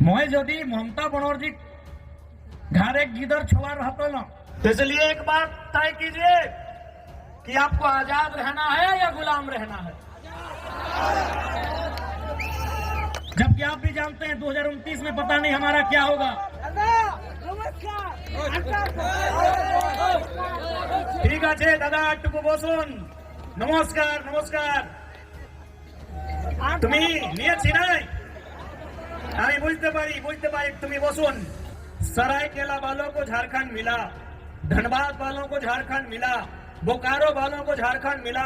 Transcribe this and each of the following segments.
मैं यदि ममता बनर्जी घरे गिदर छुआ रहता न, तो इसलिए एक बात तय कीजिए कि आपको आजाद रहना है या गुलाम रहना है। जबकि आप भी जानते हैं 2029 में पता नहीं हमारा क्या होगा। ठीक है दादा, टुकु बसुन। नमस्कार नमस्कार। তুমি নিয়েছি নাই, আমি বুঝতে পারি তুমি বসুন। सरायकेला वालों को झारखंड मिला, धनबाद वालों को झारखंड मिला, बोकारो वालों को झारखंड मिला,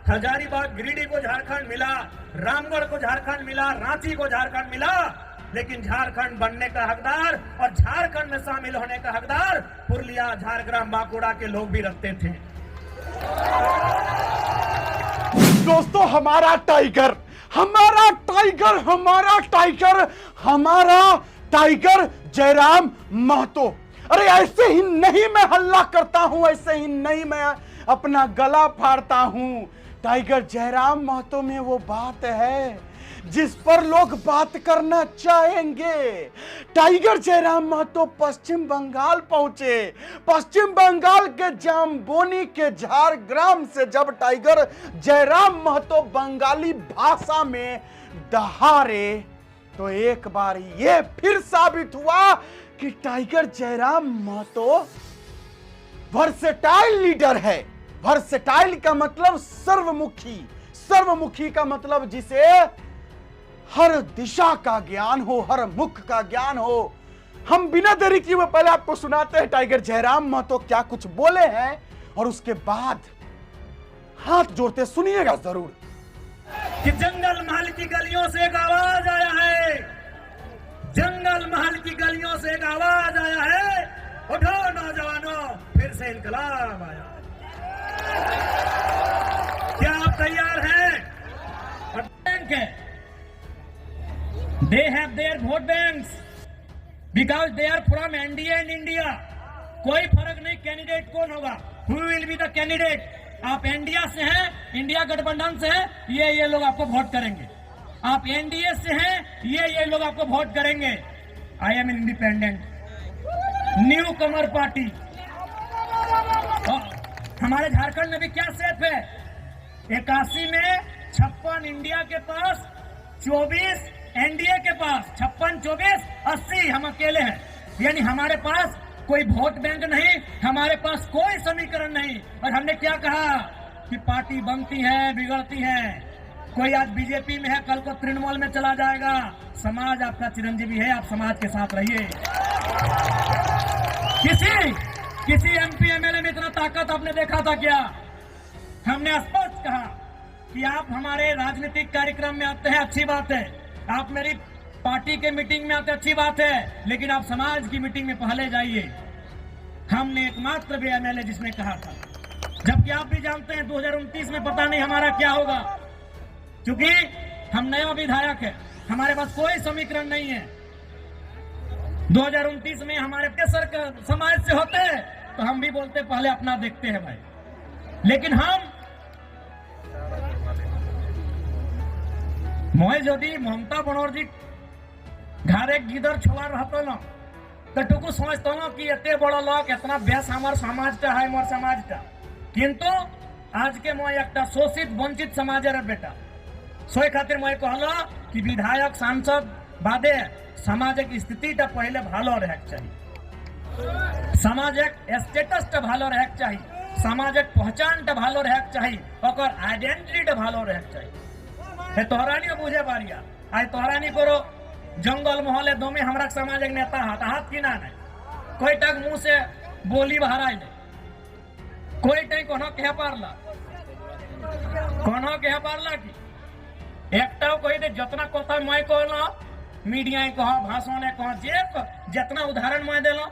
हजारीबाग गिरिडीह को झारखंड मिला, रामगढ़ को झारखंड मिला, रांची को झारखंड मिला, लेकिन झारखंड बनने का हकदार और झारखंड में शामिल होने का हकदार पुरलिया, झारग्राम, बांकुड़ा के लोग भी रखते थे। दोस्तों, हमारा टाइगर, हमारा टाइगर, हमारा टाइगर, हमारा टाइगर जयराम महतो। अरे ऐसे ही नहीं मैं हल्ला करता हूं, ऐसे ही नहीं मैं अपना गला फाड़ता हूं। टाइगर जयराम महतो में वो बात है जिस पर लोग बात करना चाहेंगे। टाइगर जयराम महतो पश्चिम बंगाल पहुंचे। पश्चिम बंगाल के जाम्बोनी के झारग्राम से जब टाइगर जयराम महतो बंगाली भाषा में दहाड़े तो एक बार ये फिर साबित हुआ कि Tiger Jairam Mahto versatile leader है। वर्सेटाइल का मतलब सर्वमुखी, सर्वमुखी का मतलब जिसे हर दिशा का ज्ञान हो, हर मुख का ज्ञान हो। हम बिना देरी किए हुए पहले आपको सुनाते हैं टाइगर जयराम महतो क्या कुछ बोले हैं और उसके बाद हाथ जोड़ते सुनिएगा जरूर। कि जंगल महल की गलियों से एक आवाज आया है, जंगल महल की गलियों से एक आवाज आया है, उठो नौजवानों, फिर से इनकलाब आया। क्या आप तैयार हैं? बैंक है, they have their vote banks because they are from NDA and India। कोई फर्क नहीं कैंडिडेट कौन होगा, who will be the candidate। आप इंडिया से हैं, इंडिया गठबंधन से हैं, ये लोग आपको वोट करेंगे। आप एनडीए से हैं, ये लोग आपको वोट करेंगे। I am independent, new Qamar party. हमारे झारखंड में भी क्या सेफ है, 81 में 56 इंडिया के पास, 24 एनडीए के पास, 56, 24, 80 हम अकेले हैं। यानी हमारे पास कोई वोट बैंक नहीं, हमारे पास कोई समीकरण नहीं। और हमने क्या कहा कि पार्टी बनती है, बिगड़ती है। कोई आज बीजेपी में है, कल को तृणमूल में चला जाएगा। समाज आपका चिरंजीवी है, आप समाज के साथ रहिए। किसी एमपी एमएलए में इतना ताकत आपने देखा था क्या? हमने स्पष्ट कहा कि आप हमारे राजनीतिक कार्यक्रम में आते हैं, अच्छी बात है। आप मेरी पार्टी के मीटिंग में आते, अच्छी बात है, लेकिन आप समाज की मीटिंग में पहले जाइए। हमने एकमात्र भी एमएलए जिसने कहा था। जबकि आप भी जानते हैं 2029 में पता नहीं हमारा क्या होगा, क्योंकि हम नया विधायक है, हमारे पास कोई समीकरण नहीं है। 2029 में हमारे केसर समाज से होते तो हम भी बोलते पहले अपना देखते हैं भाई, लेकिन हम मैं यदि ममता बनर्जी घरे गिदर छुआ रहता न, तो टुकु समझता न कि एते बड़ा लोग इतना बेस हमार समाजटा है, मोर समाजटा। किंतु आज के मैं एक शोषित वंचित समाजेर बेटा, सोई खातिर मैं कहला कि विधायक सांसद बादे सामाजिक स्थितिटा पहले भालो रहेक चाहिए, सामाजिक स्टेटसटा भालो रहेक चाहिए, सामाजिक पहचानटा भालो रहेक चाहिए, ओकर आइडेंटिटीटा भालो रहेक चाहिए। हे तोहरानी बुझे बारिया, आज तोहरानी करो जंगल मोहल्ले दो में हमारा सामाजिक नेता हाथ की ना नहीं, कोई तक मुंह से बोली बहराई नहीं, कोई टाइम कोनो कह पारला की एकटाও कही दे जितना कथा मैं कहला मीडिया कह, भाषण कह, जितना उदाहरण मैं देलो,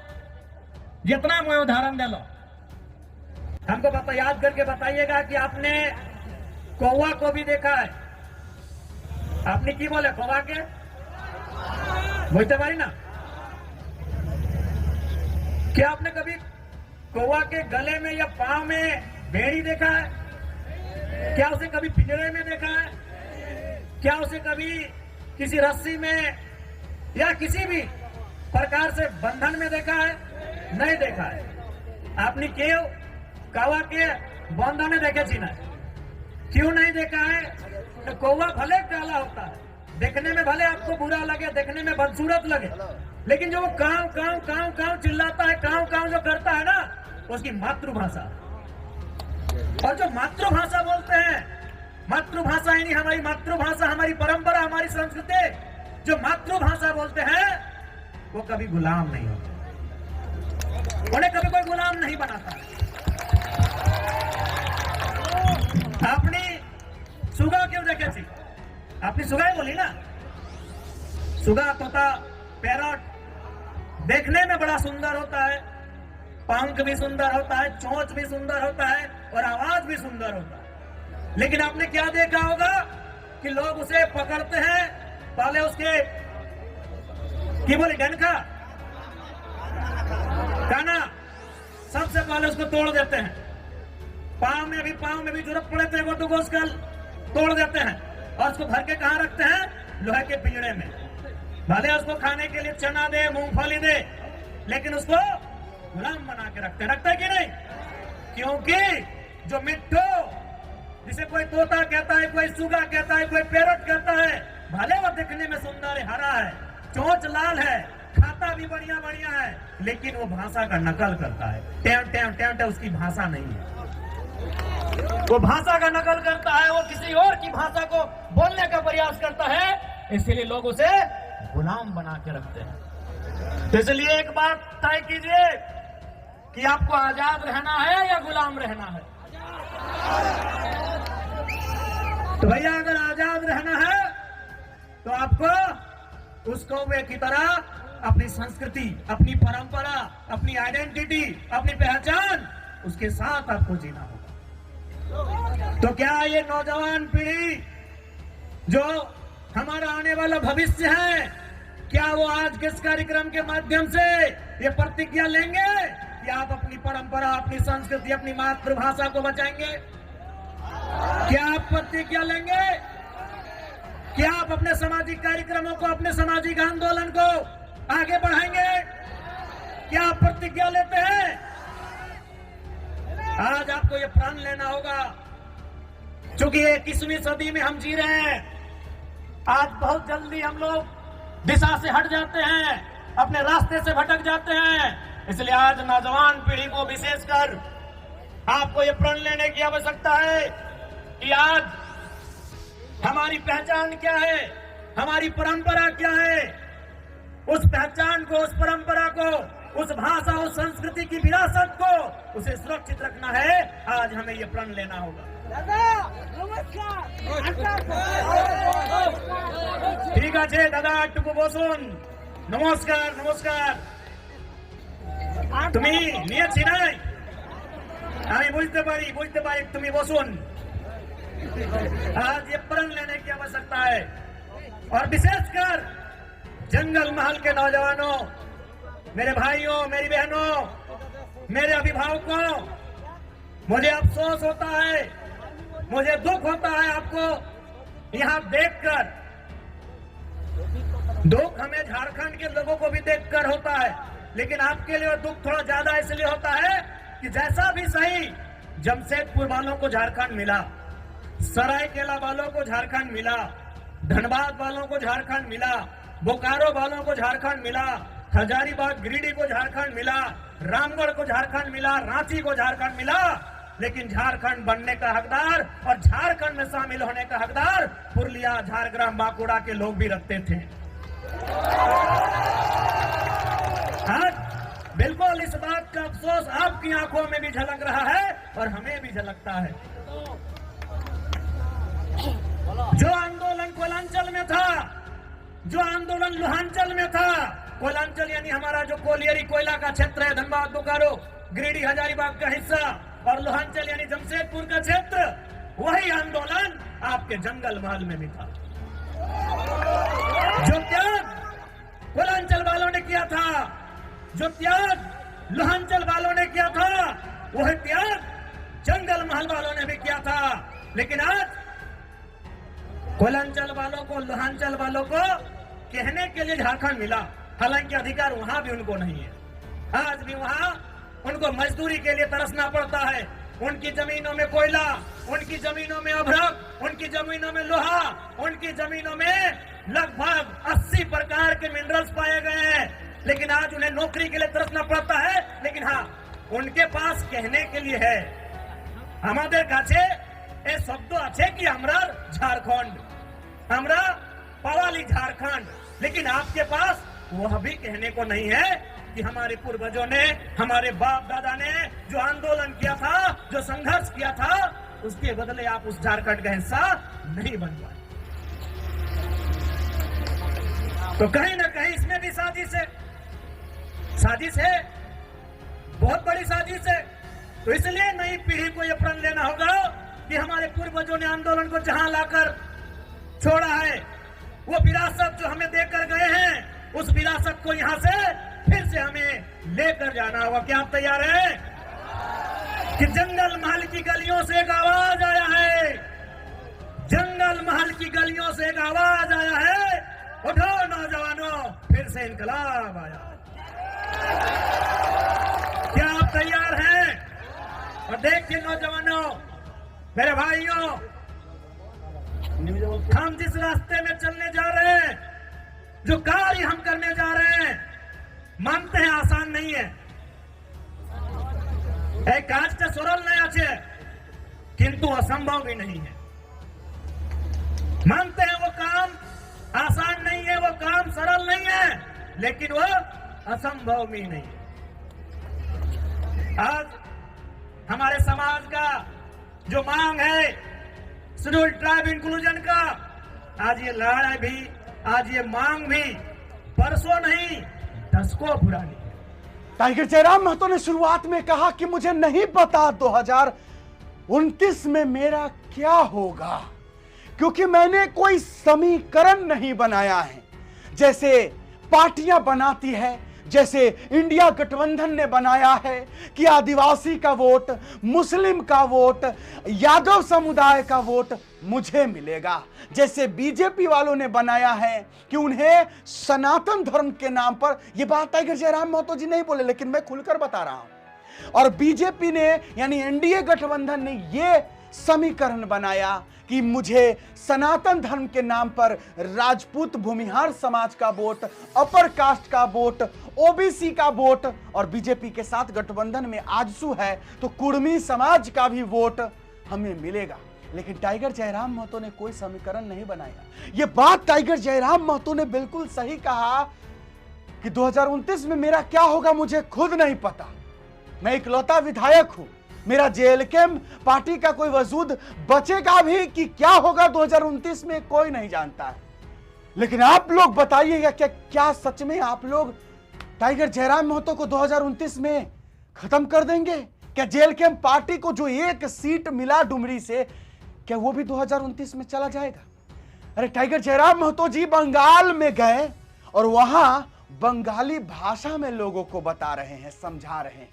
जितना मैं उदाहरण देलो, हमको बता याद करके बताइएगा कि आपने कौवा को भी देखा है। आपने की बोले कौवा के बुझते पारी ना? क्या आपने कभी कौवा के गले में या पांव में बेड़ी देखा है? क्या उसे कभी पिंजरे में देखा है? क्या उसे कभी किसी रस्सी में या किसी भी प्रकार से बंधन में देखा है? नहीं देखा है। आपने क्यों कौवा के बंधन में देखे ना? क्यों नहीं देखा है? तो कौवा भले काला होता है, देखने में भले आपको बुरा लगे, देखने में बदसूरत लगे, लेकिन जो वो काव काव काव काव चिल्लाता है, काव काव जो करता है ना, उसकी मातृभाषा। और जो मातृभाषा बोलते हैं, मातृभाषा यानी हमारी मातृभाषा, हमारी परंपरा, हमारी संस्कृति, जो मातृभाषा बोलते हैं वो कभी गुलाम नहीं होते, उन्हें कभी कोई गुलाम नहीं बनाता। आपने सुगा क्यों देखे थी? आपने सुगा ही बोली ना। सुगा, तोता, पैरट देखने में बड़ा सुंदर होता है, पंख भी सुंदर होता है, चोंच भी सुंदर होता है और आवाज भी सुंदर होता है। लेकिन आपने क्या देखा होगा कि लोग उसे पकड़ते हैं, पहले उसके की बोले डंका काना, सबसे पहले उसको तोड़ देते हैं। पांव में भी जरूरत पड़े थे वो तो उसका तोड़ देते हैं और उसको भर के कहां रखते हैं? लोहे के पिंजरे में। भले उसको खाने के लिए चना दे, मूंगफली दे, लेकिन उसको गुलाम बना के रखते हैं कि नहीं? क्योंकि जो मिट्टू, जिसे कोई तोता कहता है, कोई सुगा कहता है, कोई पैरट कहता है, भले वो दिखने में सुंदर है, हरा है, चोंच लाल है, खाता भी बढ़िया बढ़िया है, लेकिन वो भाषा का नकल करता है। टेम टेम टेम टेम उसकी भाषा नहीं है, वो भाषा का नकल करता है, वो किसी और की भाषा को बोलने का प्रयास करता है, इसलिए लोग उसे गुलाम बना के रखते हैं। इसलिए एक बात तय कीजिए कि आपको आजाद रहना है या गुलाम रहना है। तो भैया अगर आजाद रहना है तो आपको उस कौवे की तरह अपनी संस्कृति, अपनी परंपरा, अपनी आइडेंटिटी, अपनी पहचान, उसके साथ आपको जीना होगा। तो क्या ये नौजवान पीढ़ी जो हमारा आने वाला भविष्य है, क्या वो आज के इस कार्यक्रम के माध्यम से ये प्रतिज्ञा लेंगे कि आप अपनी परंपरा, अपनी संस्कृति, अपनी मातृभाषा को बचाएंगे? क्या आप प्रतिज्ञा लेंगे? क्या आप अपने सामाजिक कार्यक्रमों को, अपने सामाजिक आंदोलन को आगे बढ़ाएंगे? क्या आप प्रतिज्ञा लेते हैं? आज आपको ये प्रण लेना होगा, क्योंकि 21वीं सदी में हम जी रहे हैं। आज बहुत जल्दी हम लोग दिशा से हट जाते हैं, अपने रास्ते से भटक जाते हैं। इसलिए आज नौजवान पीढ़ी को विशेषकर आपको ये प्रण लेने की आवश्यकता है कि आज हमारी पहचान क्या है, हमारी परंपरा क्या है। उस पहचान को, उस परंपरा को, उस भाषा, उस संस्कृति की विरासत को, उसे सुरक्षित रखना है। आज हमें ये प्रण लेना होगा। ठीक है दादा, टुकु बसुन। नमस्कार नमस्कार। তুমি নিয়েছি নাই, আমি বুঝতে পারি তুমি বসুন। आज ये प्रण लेने की आवश्यकता है और विशेषकर जंगल महल के नौजवानों, मेरे भाइयों, मेरी बहनों, मेरे अभिभावकों, मुझे अफसोस होता है, मुझे दुख होता है आपको यहां देखकर। दुख हमें झारखंड के लोगों को भी देखकर होता है, लेकिन आपके लिए दुख थोड़ा ज्यादा इसलिए होता है कि जैसा भी सही जमशेदपुर वालों को झारखंड मिला, सरायकेला वालों को झारखंड मिला, धनबाद वालों को झारखंड मिला, बोकारो वालों को झारखंड मिला, हजारीबाग गिरिडीह को झारखंड मिला, रामगढ़ को झारखंड मिला, रांची को झारखंड मिला, लेकिन झारखंड बनने का हकदार और झारखंड में शामिल होने का हकदार पुरुलिया, झारग्राम, बांकुड़ा के लोग भी रखते थे। आज बिल्कुल इस बात का अफसोस आपकी आंखों में भी झलक रहा है और हमें भी झलकता है। जो आंदोलन कोयलांचल में था, जो आंदोलन लोहांचल में था, कोयलांचल यानी हमारा जो कोलियरी कोयला का क्षेत्र है, धनबाद, बोकारो, गिरिडीह, हजारीबाग का हिस्सा, और लोहांचल यानी जमशेदपुर का क्षेत्र, वही आंदोलन आपके जंगल महल में भी था। जो त्याग कोयलांचल वालों ने किया था, जो त्याग लोहांचल वालों ने किया था, वह त्याग जंगल महल वालों ने भी किया था। लेकिन आज कोयलांचल वालों को, लोहांचल वालों को कहने के लिए झारखंड मिला, हालांकि अधिकार वहां भी उनको नहीं है। आज भी वहां उनको मजदूरी के लिए तरसना पड़ता है। उनकी जमीनों में कोयला, उनकी जमीनों में अभ्रक, उनकी जमीनों में लोहा, उनकी जमीनों में लगभग 80 प्रकार के मिनरल्स पाए गए हैं, लेकिन आज उन्हें नौकरी के लिए तरसना पड़ता है। लेकिन हाँ, उनके पास कहने के लिए है, हमारे काछे ए शब्द আছে कि हमरा झारखंड, हमरा पवाली झारखंड, लेकिन आपके पास वह भी कहने को नहीं है कि हमारे पूर्वजों ने, हमारे बाप दादा ने जो आंदोलन किया था, जो संघर्ष किया था, उसके बदले आप उस झारखंड का हिस्सा नहीं बन पाए। तो कहीं ना कहीं इसमें भी साजिश है, साजिश है, बहुत बड़ी साजिश है। तो इसलिए नई पीढ़ी को यह प्रण लेना होगा कि हमारे पूर्वजों ने आंदोलन को जहां लाकर छोड़ा है, वो विरासत जो हमें देकर गए हैं, उस विरासत को यहां से फिर से हमें लेकर जाना होगा। क्या आप तैयार हैं? कि जंगल महल की गलियों से एक आवाज आया है, जंगल महल की गलियों से एक आवाज आया है, उठो नौजवानों, फिर से इनकलाब आया। क्या आप तैयार हैं? और देखिए नौजवानों, मेरे भाइयों, हम जिस रास्ते में चलने जा रहे हैं, जो कार्य हम करने जा रहे हैं, मानते हैं आसान नहीं है, एक काजটা सरल नहीं আছে, किंतु असंभव भी नहीं है। मानते हैं वो काम आसान नहीं है, वो काम सरल नहीं है, लेकिन वो असंभव भी नहीं है। आज हमारे समाज का जो मांग है शेड्यूल्ड ट्राइब इंक्लूजन का, आज ये लड़ाई भी, आज ये मांग भी परसों नहीं, दशकों पुरानी। टाइगर जयराम महतो ने शुरुआत में कहा कि मुझे नहीं पता 2029 में मेरा क्या होगा, क्योंकि मैंने कोई समीकरण नहीं बनाया है जैसे पार्टियां बनाती है, जैसे इंडिया गठबंधन ने बनाया है कि आदिवासी का वोट, मुस्लिम का वोट, यादव समुदाय का वोट मुझे मिलेगा, जैसे बीजेपी वालों ने बनाया है कि उन्हें सनातन धर्म के नाम पर, यह बात टाइगर जयराम महतो जी नहीं बोले, लेकिन मैं खुलकर बता रहा हूं। और बीजेपी ने, यानी एनडीए गठबंधन ने यह समीकरण बनाया कि मुझे सनातन धर्म के नाम पर राजपूत भूमिहार समाज का वोट, अपर कास्ट का वोट, ओबीसी का वोट, और बीजेपी के साथ गठबंधन में आजसू है तो कुर्मी समाज का भी वोट हमें मिलेगा। लेकिन टाइगर जयराम महतो ने कोई समीकरण नहीं बनाया। यह बात टाइगर जयराम महतो ने बिल्कुल सही कहा कि 2029 में मेरा क्या होगा मुझे खुद नहीं पता। मैं इकलौता विधायक हूं, मेरा जेएलकेएम पार्टी का कोई वजूद बचेगा भी कि क्या होगा 2029 में कोई नहीं जानता है। लेकिन आप लोग बताइएगा क्या सच में आप लोग टाइगर जयराम महतो को 2029 में खत्म कर देंगे? क्या जेएलकेएम पार्टी को जो एक सीट मिला डुमरी से, क्या वो भी 2029 में चला जाएगा? अरे टाइगर जयराम महतो जी बंगाल में गए और वहां बंगाली भाषा में लोगों को बता रहे हैं, समझा रहे हैं,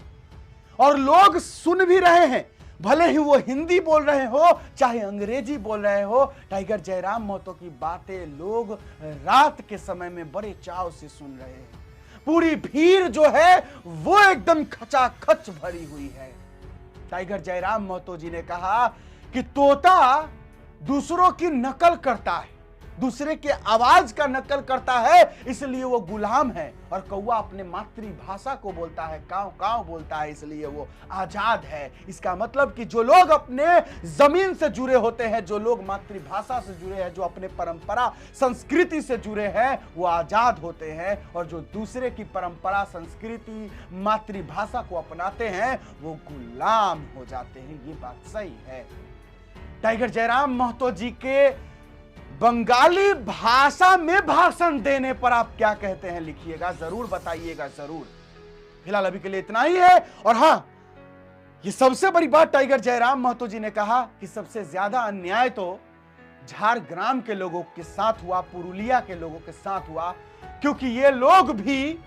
और लोग सुन भी रहे हैं, भले ही वो हिंदी बोल रहे हो चाहे अंग्रेजी बोल रहे हो। टाइगर जयराम महतो की बातें लोग रात के समय में बड़े चाव से सुन रहे हैं। पूरी भीड़ जो है वो एकदम खचाखच भरी हुई है। टाइगर जयराम महतो जी ने कहा कि तोता दूसरों की नकल करता है, दूसरे के आवाज का नकल करता है, इसलिए वो गुलाम है, और कौवा अपने मातृभाषा को बोलता है, काव काव बोलता है, इसलिए वो आजाद है। इसका मतलब कि जो लोग अपने जमीन से जुड़े होते हैं, जो लोग मातृभाषा से जुड़े हैं, जो अपने परंपरा संस्कृति से जुड़े हैं, वो आजाद होते हैं, और जो दूसरे की परंपरा संस्कृति मातृभाषा को अपनाते हैं वो गुलाम हो जाते हैं। ये बात सही है। टाइगर जयराम महतो जी के बंगाली भाषा में भाषण देने पर आप क्या कहते हैं लिखिएगा, जरूर बताइएगा, जरूर। फिलहाल अभी के लिए इतना ही है। और हां, ये सबसे बड़ी बात टाइगर जयराम महतो जी ने कहा कि सबसे ज्यादा अन्याय तो झारग्राम के लोगों के साथ हुआ, पुरुलिया के लोगों के साथ हुआ, क्योंकि ये लोग भी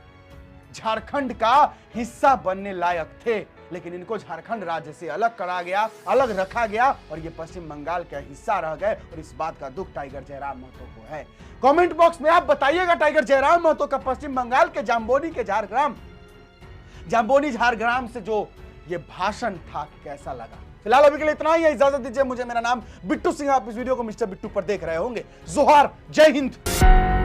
झारखंड का हिस्सा बनने लायक थे, लेकिन इनको झारखंड राज्य से अलग करा गया, अलग रखा गया और ये पश्चिम बंगाल का हिस्सा रह गए। और इस बात का दुख टाइगर जयराम महतो को है। कमेंट बॉक्स में आप बताइएगा टाइगर जयराम महतो का पश्चिम बंगाल के जाम्बोनी झारग्राम से जो ये भाषण था कैसा लगा। फिलहाल अभी के लिए इतना ही है, इजाजत दीजिए मुझे। मेरा नाम बिट्टू सिंह, आप इस वीडियो को मिस्टर बिट्टू पर देख रहे होंगे। जोहार, जय हिंद।